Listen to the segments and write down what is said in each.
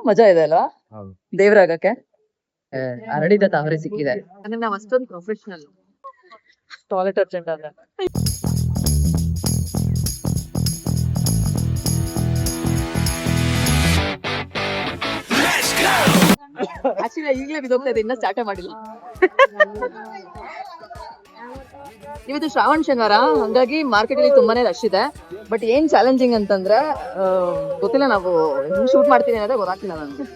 ಮಜಾ ಇದೆ ಅಲ್ವಾ ಹೌದು. ದೇವ್ರಾಗಕ್ಕೆ ಹರಡಿದ ತಾವರೆ ಸಿಕ್ಕಿದೆ ಅಂದ್ರೆ ನಾವ್ ಅಷ್ಟೊಂದು ಪ್ರೊಫೆಷನಲ್ ಟಾಯ್ಲೆಟ್ ಅರ್ಜೆಂಟ್ ಅಲ್ಲ ಆಕ್ಚುಲಿ ಈಗಲೇ ಬಿದ್ದೋಗ್ತಾ ಇದೆ ಇನ್ನ ಸ್ಟಾರ್ಟೇ ಮಾಡಿಲ್ಲ ಇವತ್ತು ಶ್ರಾವಣ ಶನಿವಾರ ಹಂಗಾಗಿ ಮಾರ್ಕೆಟ್ ಅಲ್ಲಿ ತುಂಬಾನೇ ರಶ್ ಇದೆ ಬಟ್ ಏನ್ ಚಾಲೆಂಜಿಂಗ್ ಅಂತಂದ್ರೆ ಗೊತ್ತಿಲ್ಲ ನಾವು ಶೂಟ್ ಮಾಡ್ತೀನಿ ಅನ್ನೋದೇ ಗೊತ್ತಾಗ್ತಿಲ್ಲ ನನ್ಗೆ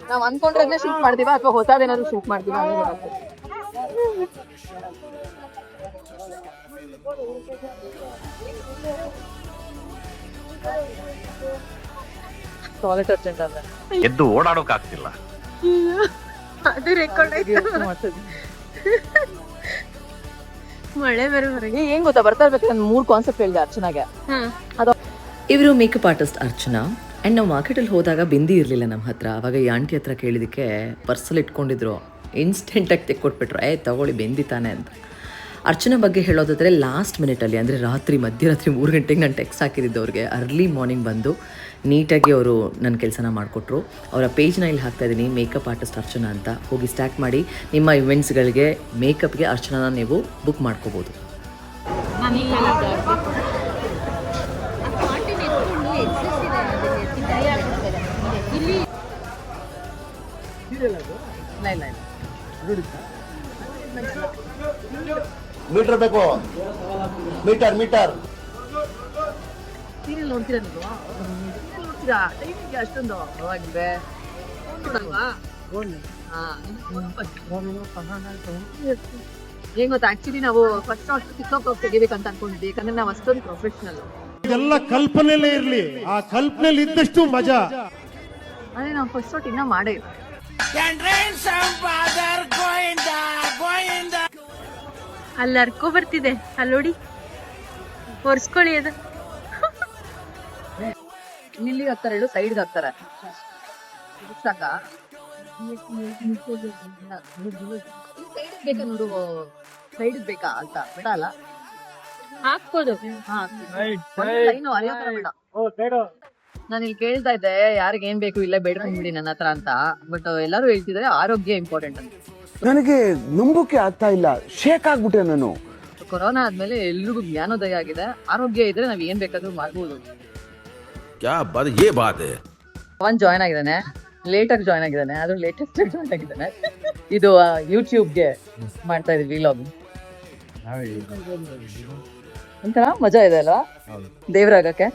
ನಾವ್ ಅನ್ಕೊಂಡ್ರೆ ಶೂಟ್ ಮಾಡ್ತೀವ ಅಥವಾ ಹೊಸದೇನಾದ್ರು ಶೂಟ್ ಮಾಡ್ತೀವ ಅನ್ನೋದು ಗೊತ್ತಾಗ್ತದೆ ಟಾಯ್ಲೆಟ್ ಅರ್ಜೆಂಟ್ ಅಲ್ಲ ಎದ್ದು ಓಡಾಡೋಕ್ ಆಗ್ತಿಲ್ಲ ಅದು ರೆಕಾರ್ಡ್ ಆಯ್ತು ಮಳೆ ಬರೋವರೆಗೆ ಏನ್ ಗೊತ್ತಾ ಬರ್ತಾ ಇರ್ಬೇಕು ನಾನು 3 ಕಾನ್ಸೆಪ್ಟ್ ಹೇಳಿದೆ ಅರ್ಚನಾಗೆ ಅದು ಇವರು ಮೇಕಪ್ ಆರ್ಟಿಸ್ಟ್ ಅರ್ಚನಾ ಆ್ಯಂಡ್ ನಾವು ಮಾರ್ಕೆಟಲ್ಲಿ ಹೋದಾಗ ಬಿಂದಿ ಇರಲಿಲ್ಲ ನಮ್ಮ ಹತ್ರ ಅವಾಗ ಈ ಆಂಟಿ ಹತ್ರ ಕೇಳಿದಕ್ಕೆ ಪರ್ಸಲ್ಲಿ ಇಟ್ಕೊಂಡಿದ್ರು ಇನ್ಸ್ಟೆಂಟಾಗಿ ತೆಕ್ಕೊಟ್ಬಿಟ್ರು ತಗೊಳ್ಳಿ ಬೆಂದಿ ತಾನೆ ಅಂತ ಅರ್ಚನಾ ಬಗ್ಗೆ ಹೇಳೋದಾದರೆ ಲಾಸ್ಟ್ ಮಿನಿಟಲ್ಲಿ ಅಂದರೆ ಮಧ್ಯರಾತ್ರಿ 3 ಗಂಟೆಗೆ ನಾನು ಟೆಕ್ಸ್ಟ್ ಹಾಕಿದ್ದು ಅವ್ರಿಗೆ ಅರ್ಲಿ ಮಾರ್ನಿಂಗ್ ಬಂದು ನೀಟಾಗಿ ಅವರು ನನ್ನ ಕೆಲಸನ ಮಾಡಿಕೊಟ್ರು ಅವರ ಪೇಜ್ನ ಇಲ್ಲಿ ಹಾಕ್ತಾಯಿದ್ದೀನಿ ಮೇಕಪ್ ಆರ್ಟಿಸ್ಟ್ ಅರ್ಚನಾ ಅಂತ ಹೋಗಿ ಸ್ಟಾರ್ಟ್ ಮಾಡಿ ನಿಮ್ಮ ಇವೆಂಟ್ಸ್ಗಳಿಗೆ ಮೇಕಪ್ಗೆ ಅರ್ಚನಾನ ನೀವು ಬುಕ್ ಮಾಡ್ಕೋಬೋದು ಮೀಟರ್ ಬೇಕು ಮೀಟರ್ ಸೀರಿಯಲ್ ನೋಡ್ತೀರಾ ನೀವು ನೋಡ್ತೀರಾ ಟೈಮಿಗೆ ಅಷ್ಟೊಂದು ಪರವಾಗಿಲ್ವೇ ಏನ್ ಗೊತ್ತಾ ಆಕ್ಚುಲಿ ನಾವು ಫಸ್ಟ್ ಟಿಕ್ಟಾಕ್ ತೆಗಿಬೇಕಂತ ಅನ್ಕೊಂಡಿದ್ವಿ ಯಾಕಂದ್ರೆ ನಾವು ಅಷ್ಟೊಂದು ಪ್ರೊಫೆಷನಲ್ ಎಲ್ಲ ಕಲ್ಪನೆಲೇ ಇರ್ಲಿ ಆ ಕಲ್ಪನೆಯಲ್ಲಿ ಇದ್ದಷ್ಟು ಮಜಾ ಅದೇ ನಾವು ಫಸ್ಟ್ ಶಾಟ್ ಇನ್ನ ಮಾಡೇ ಇಲ್ಲ ಅಲ್ಲಿ ಅರ್ಕೋ ಬರ್ತಿದೆ ಅಲ್ಲೋಡಿ ಒರ್ಸ್ಕೊಳ್ಳಿ ಅದು ಇಲ್ಲಿ ಹಾಕ್ತಾರೆ ಹೇಳು ಸೈಡ್ಗೆ ಹಾಕ್ತಾರೆ ಸಾಕ ಬೇಕಾ ನೋಡು ಸೈಡ್ ಬೇಕಾ ಅಂತ ಬೇಡ ಅಲ್ಲ ಹಾಕ್ಬೋದು ನಾನು ಇಲ್ಲಿ ಕೇಳ್ತಾ ಇದ್ದೆ ಯಾರಿಗೆ ಏನ್ ಬೇಕು ಇಲ್ಲ ಬೇಡ್ಕೊಂಡ್ಬಿಡಿ ನನ್ನ ಹತ್ರ ಅಂತ ಬಟ್ ಎಲ್ಲರೂ ಹೇಳ್ತಿದ್ದಾರೆ ಆರೋಗ್ಯ ಇಂಪಾರ್ಟೆಂಟ್ ಅಂತ ನನಗೆ ನಂಬೋಕೆ ಆಗ್ತಾ ಇಲ್ಲ ಶೇಕ್ ಆಗ್ಬಿಟ್ಟೆ ನಾನು ಕೊರೋನಾ ಆದ್ಮೇಲೆ ಎಲ್ರಿಗೂ ಜ್ಞಾನೋದಯ ಆಗಿದೆ ಆರೋಗ್ಯ ಇದ್ರೆ ನಾವ್ ಏನ್ ಬೇಕಾದ್ರೂ ಮಾಡ್ಬೋದು ಅವನ್ ಜಾಯ್ನ್ ಆಗಿದ್ದಾನೆ ಲೇಟ್ ಆಗಿ ಜಾಯ್ನ್ ಆಗಿದ್ದಾನೆ ಆದ್ರೂ ಲೇಟೆಸ್ಟ್ ಜಾಯ್ನ್ ಆಗಿದ್ದಾನೆ ಇದು ಯೂಟ್ಯೂಬ್ಗೆ ಮಾಡ್ತಾ ಇದೀವಿ ವ್ಲಾಗ್ ಒಂಥರ ಮಜಾ ಇದೆ ಅಲ್ವಾ ದೇವ್ರಾಗಕ್ಕೆ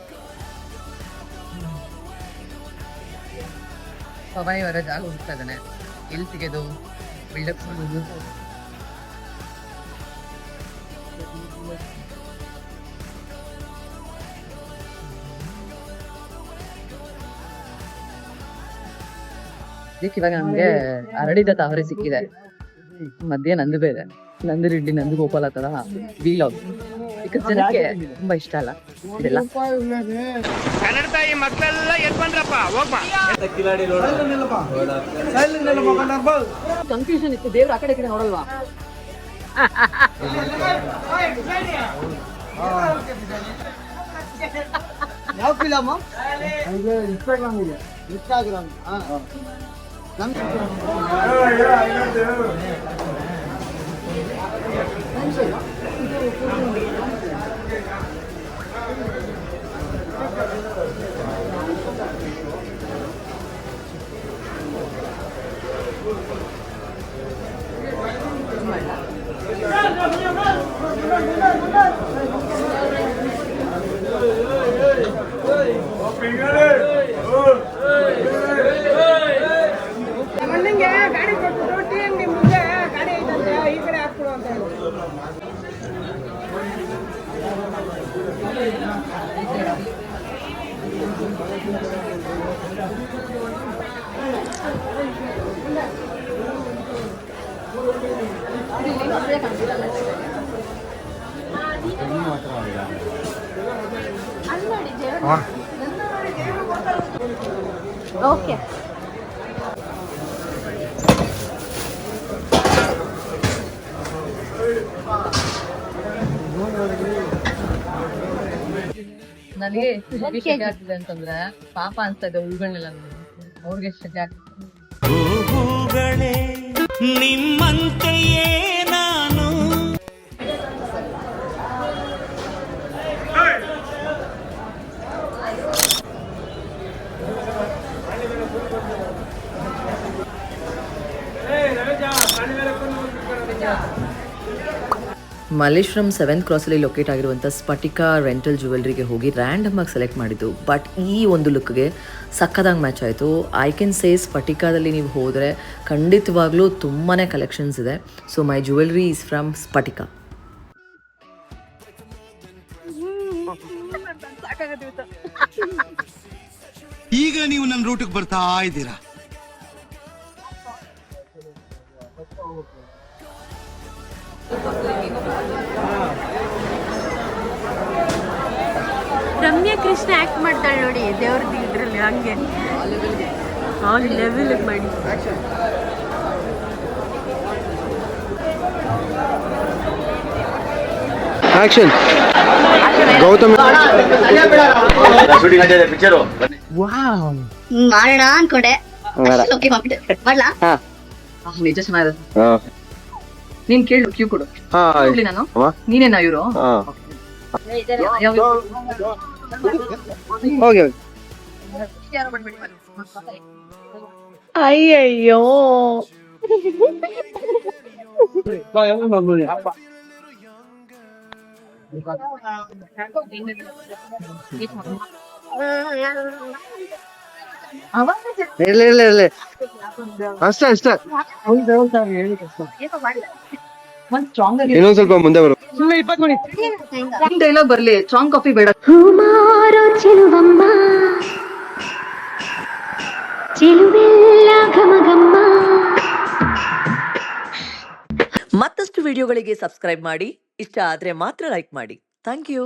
ಪವನ್ ಇವರ ಜಾಗ ಹುಡುಕ್ತಾ ಇದ್ದಾನೆ ಎಲ್ಲಿ ಸಿಗೋದು ಬಿಲ್ಡಪ್ ಇವಾಗ ನಮ್ಗೆ ಹರಡಿದ ತಾವರೆ ಸಿಕ್ಕಿದೆ ಮಧ್ಯೆ ನಂದು ಬೇರೆ ನಂದು ರೆಡ್ಡಿ ನಂದು ಗೋಪಾಲ ತರ ವಿಲಾಗ್ ಈಗ ಜನಕ್ಕೆ ತುಂಬಾ ಇಷ್ಟ ಅಲ್ಲ ಇದೆಲ್ಲ ಕನ್ಫ್ಯೂಷನ್ ಇತ್ತು ದೇವ್ರ ಆ ಕಡೆ ನೋಡಲ್ವಾ ಯಾವ ಫಿಲಮ್ ಇನ್ಸ್ಟಾಗ್ರಾಮ್ ಇದೆ ಇನ್ಸ್ಟಾಗ್ರಾಮ್ ಗಾಡಿ ಕೊಟ್ಟು ಟೀಮ್ ಮುಂದೆ ಗಾಡಿ ಐತಂತೆ ಈ ಕಡೆ ಹಾಕ್ಬಿಡು ಅಂತ ಹೇಳಿ ಓಕೆ ನನಗೆ ಎಷ್ಟು ಶೆಕೆ ಆಗ್ತಿದೆ ಅಂತಂದ್ರೆ ಪಾಪ ಅನ್ಸ್ತಾ ಇದೆ ಹುಳುಗಳನ್ನೆಲ್ಲ ಅವ್ರಿಗೆ ಶೆಕೆ ಆಗ್ತದೆ. ನಿಮ್ಮಂತೆಯೇ ನಾನು ಮಲ್ಲೇಶ್ವರಂ 7th ಕ್ರಾಸಲ್ಲಿ ಲೊಕೇಟ್ ಆಗಿರುವಂಥ ಸ್ಫಟಿಕಾ ರೆಂಟಲ್ ಜ್ಯುವೆಲ್ರಿಗೆ ಹೋಗಿ ರ್ಯಾಂಡಮ್ ಆಗಿ ಸೆಲೆಕ್ಟ್ ಮಾಡಿದ್ದು. ಬಟ್ ಈ ಒಂದು ಲುಕ್ಗೆ ಸಕ್ಕದಾಗಿ ಮ್ಯಾಚ್ ಆಯಿತು. ಐ ಕ್ಯಾನ್ ಸೇ ಸ್ಫಟಿಕಾದಲ್ಲಿ ನೀವು ಹೋದರೆ ಖಂಡಿತವಾಗ್ಲೂ ತುಂಬಾ ಕಲೆಕ್ಷನ್ಸ್ ಇದೆ. So my jewellery is from Sphatika. ಈಗ ನೀವು ನನ್ನ ರೂಟಿಗೆ ಬರ್ತಾ ಇದ್ದೀರಾ. ರಮ್ಯಾ ಕೃಷ್ಣ ಆಕ್ಟ್ ಮಾಡ್ತಾಳೆ ನೋಡಿ ದೇವ್ರದ್ದು ಇದ್ರಲ್ಲಿ ಹಂಗೆ ಆ ಲೆವೆಲ್ ಮಾಡಿ. ಆಕ್ಷನ್ ಗೌತಮ್ ಮಾಡೋಣ ಅನ್ಕೊಂಡೆ ಓಕೆ ಮಾಡ್ಬಿಟ್ಟೆ. ಮಾಡ್ಲಾ? ನಿಜ ಚೆನ್ನಾಗಿದೆ. ನೀನ್ ಕೇಳು ಕ್ಯೂ ಕೊಡು ಹೋಗ್ಲಿ ನಾನು. ನೀನೇನಾ ಇವರು? ಅಯ್ಯಯ್ಯೋ ಇರ್ಲಿ ಅಷ್ಟೇ ಇನ್ನೊಂದ್ ಸ್ವಲ್ಪ ಮುಂದೆ ಬರು. ಡೈಲಾಗ್ ಬರ್ಲಿ, ಸ್ಟ್ರಾಂಗ್ ಕಾಫಿ ಬೇಡ. ಮತ್ತಷ್ಟು ವಿಡಿಯೋಗಳಿಗೆ ಸಬ್ಸ್ಕ್ರೈಬ್ ಮಾಡಿ. ಇಷ್ಟ ಆದರೆ ಮಾತ್ರ ಲೈಕ್ ಮಾಡಿ. Thank you.